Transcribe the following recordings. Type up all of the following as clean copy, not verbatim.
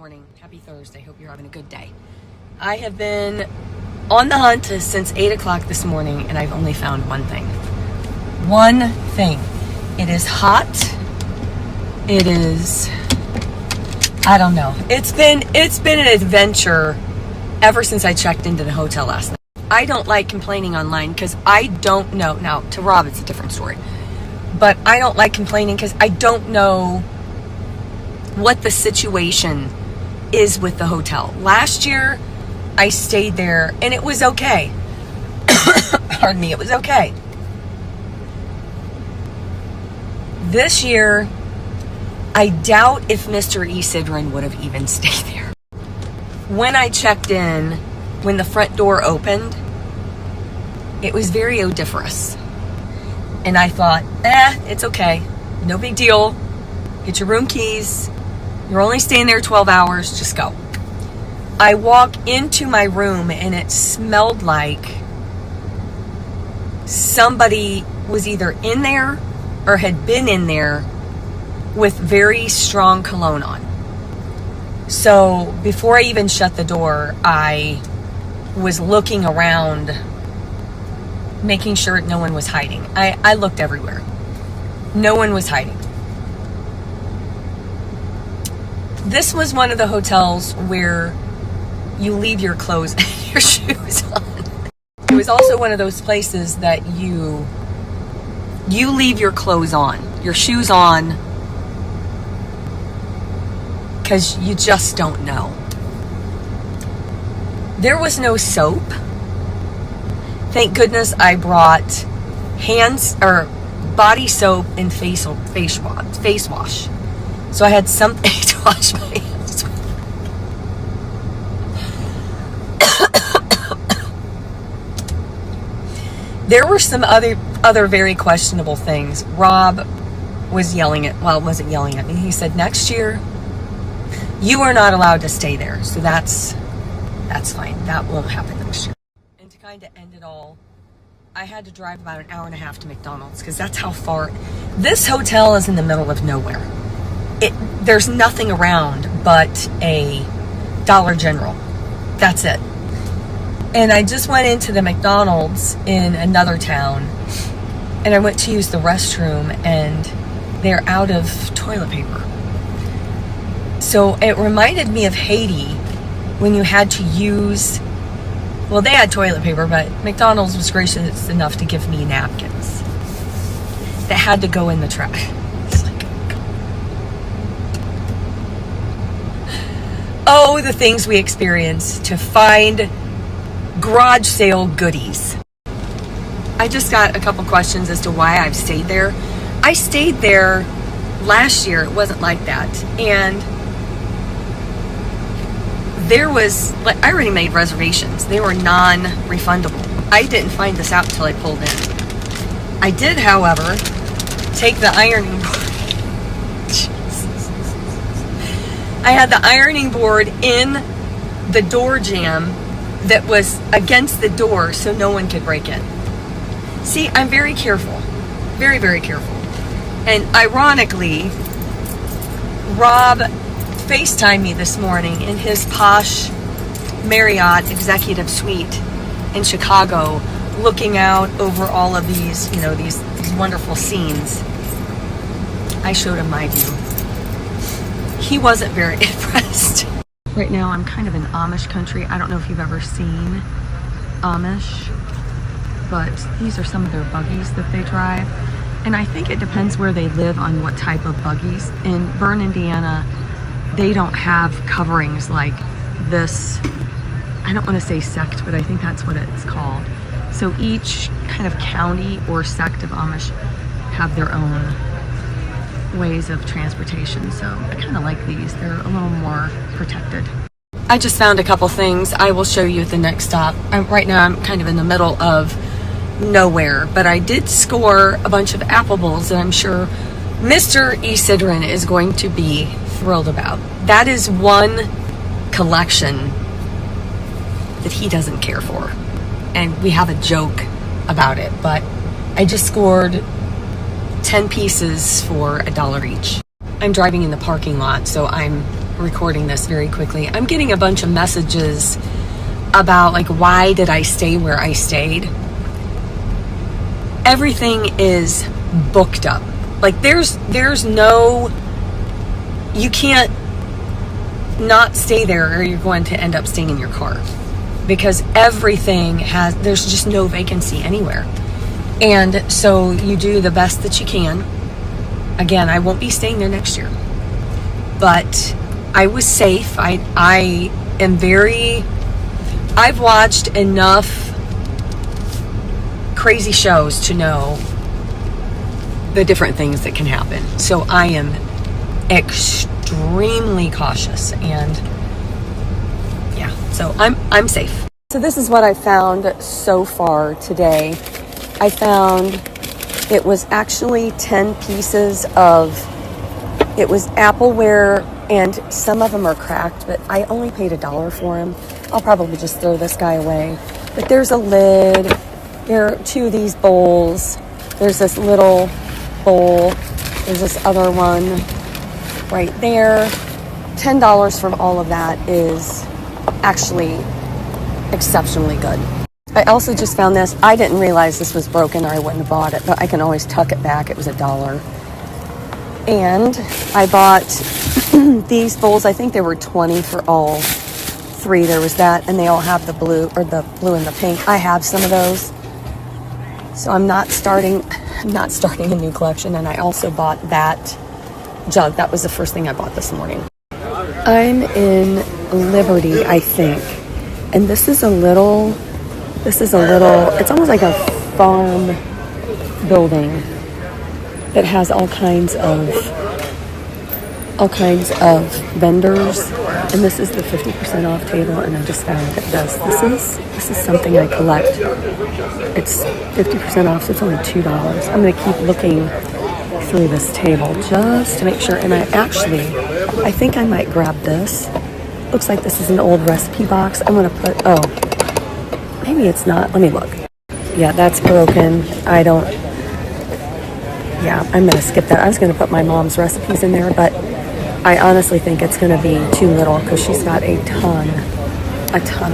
morning. Happy Thursday. Hope you're having a good day. I have been on the hunt since 8 o'clock this morning, and I've only found one thing. One thing. It is hot. It is, I don't know. It's been an adventure ever since I checked into the hotel last night. I don't like complaining online because I don't know. Now, to Rob, it's a different story. But I don't like complaining because I don't know what the situation is with the hotel. Last year, I stayed there and it was okay. Pardon me, it was okay. This year, I doubt if Mr. Isidrin would have even stayed there. When I checked in, when the front door opened, it was very odoriferous. And I thought, it's okay. No big deal. Get your room keys. You're only staying there 12 hours. Just go. I walk into my room and it smelled like somebody was either in there or had been in there with very strong cologne on. So before I even shut the door, I was looking around, making sure no one was hiding. I looked everywhere. No one was hiding. This was one of the hotels where you leave your clothes and your shoes on. It was also one of those places that you leave your clothes on, your shoes on, because you just don't know. There was no soap. Thank goodness I brought body soap and face wash. So I had something to wash my hands with. There were some other very questionable things. Rob wasn't yelling at me. He said, next year, you are not allowed to stay there. So that's fine. That won't happen next year. And to kind of end it all, I had to drive about an hour and a half to McDonald's because that's how far. This hotel is in the middle of nowhere. There's nothing around but a Dollar General. That's it. And I just went into the McDonald's in another town and I went to use the restroom and they're out of toilet paper. So it reminded me of Haiti when you had to use, well, they had toilet paper, but McDonald's was gracious enough to give me napkins that had to go in the trash. It's like, oh, the things we experience to find garage sale goodies. I just got a couple questions as to why I've stayed there. I stayed there last year. It wasn't like that. And there was, I already made reservations. They were non-refundable. I didn't find this out until I pulled in. I did, however, take the ironing board. Jesus. I had the ironing board in the door jamb that was against the door so no one could break in. See, I'm very careful. Very, very careful. And ironically, Rob FaceTimed me this morning in his posh Marriott executive suite in Chicago, looking out over all of these, these wonderful scenes. I showed him my view. He wasn't very impressed. Right now, I'm kind of in Amish country. I don't know if you've ever seen Amish, but these are some of their buggies that they drive. And I think it depends where they live on what type of buggies. In Bern, Indiana, they don't have coverings like this. I don't want to say sect, but I think that's what it's called. So each kind of county or sect of Amish have their own ways of transportation. So I kind of like these. They're a little more protected. I just found a couple things I will show you at the next stop. Right now I'm kind of in the middle of nowhere, but I did score a bunch of apple bowls that I'm sure Mr. Isidrin is going to be thrilled about. That is one collection that he doesn't care for. And we have a joke about it, but I just scored 10 pieces for $1 each. I'm driving in the parking lot, so I'm recording this very quickly. I'm getting a bunch of messages about like, why did I stay where I stayed? Everything is booked up. Like there's no, you can't not stay there or you're going to end up staying in your car, because everything there's just no vacancy anywhere. And so you do the best that you can. Again, I won't be staying there next year, but I was safe. I've watched enough crazy shows to know the different things that can happen. So I am extremely cautious, and yeah, so I'm safe. So this is what I found so far today. I found it was actually 10 pieces of, it was Appleware, and some of them are cracked, but I only paid $1 for them. I'll probably just throw this guy away. But there's a lid, there are 2 of these bowls, there's this little bowl, there's this other one right there. $10 from all of that is actually exceptionally good. I also just found this. I didn't realize this was broken or I wouldn't have bought it, but I can always tuck it back. It was $1. And I bought these bowls. I think they were $20 for all 3. There was that, and they all have the blue and the pink. I have some of those. So I'm not starting a new collection. And I also bought that jug. That was the first thing I bought this morning. I'm in Liberty, I think. And this is a little, it's almost like a farm building that has all kinds of vendors. And this is the 50% off table, and I just found that this is something I collect. It's 50% off, so it's only $2. I'm going to keep looking through this table just to make sure. And I think I might grab this. Looks like this is an old recipe box. I'm going to put, maybe it's not. Let me look. Yeah, that's broken. I'm going to skip that. I was going to put my mom's recipes in there, but I honestly think it's going to be too little because she's got a ton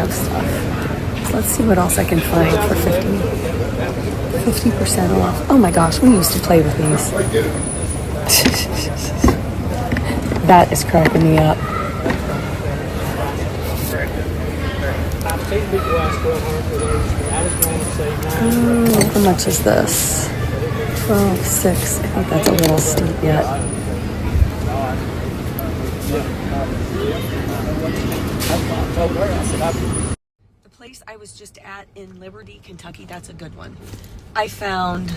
of stuff. So let's see what else I can find for 50% off. Oh my gosh, we used to play with these. That is cracking me up. How much is this? $12.06. I think that's a little steep yet. The place I was just at in Liberty, Kentucky, that's a good one. I found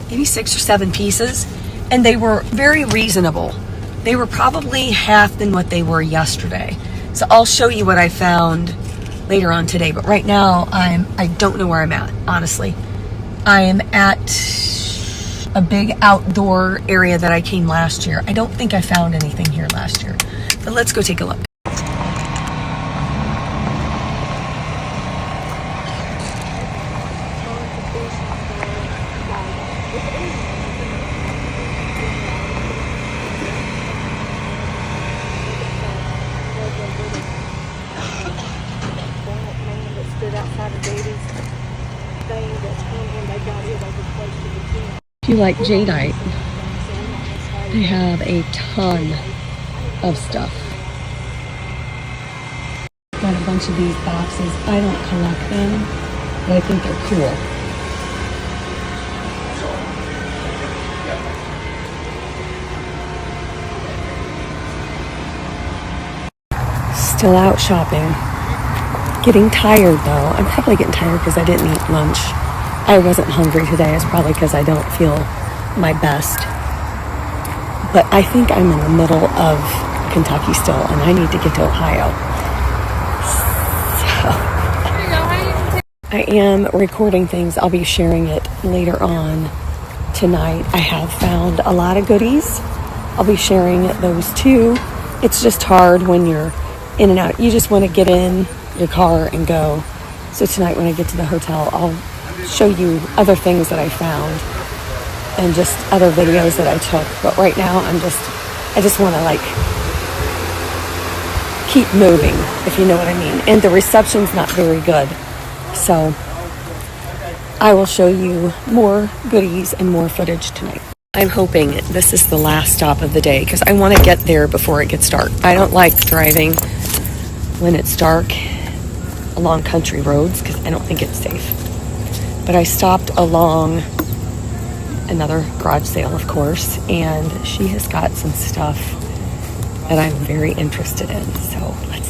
maybe 6 or 7 pieces, and they were very reasonable. They were probably half than what they were yesterday. So I'll show you what I found later on today, but right now I don't know where I'm at, honestly. I am at a big outdoor area that I came last year. I don't think I found anything here last year, but let's go take a look. If you like jadeite, they have a ton of stuff. Got a bunch of these boxes. I don't collect them, but I think they're cool. Still out shopping. Getting tired though. I'm probably getting tired because I didn't eat lunch. I wasn't hungry today. It's probably because I don't feel my best. But I think I'm in the middle of Kentucky still, and I need to get to Ohio. So I am recording things. I'll be sharing it later on tonight. I have found a lot of goodies. I'll be sharing those too. It's just hard when you're in and out. You just want to get in your car and go. So tonight when I get to the hotel, I'll show you other things that I found and just other videos that I took. But right now I just want to keep moving, if you know what I mean. And the reception's not very good. So I will show you more goodies and more footage tonight. I'm hoping this is the last stop of the day because I want to get there before it gets dark. I don't like driving when it's dark along country roads because I don't think it's safe. But I stopped along another garage sale, of course, and she has got some stuff that I'm very interested in. So let's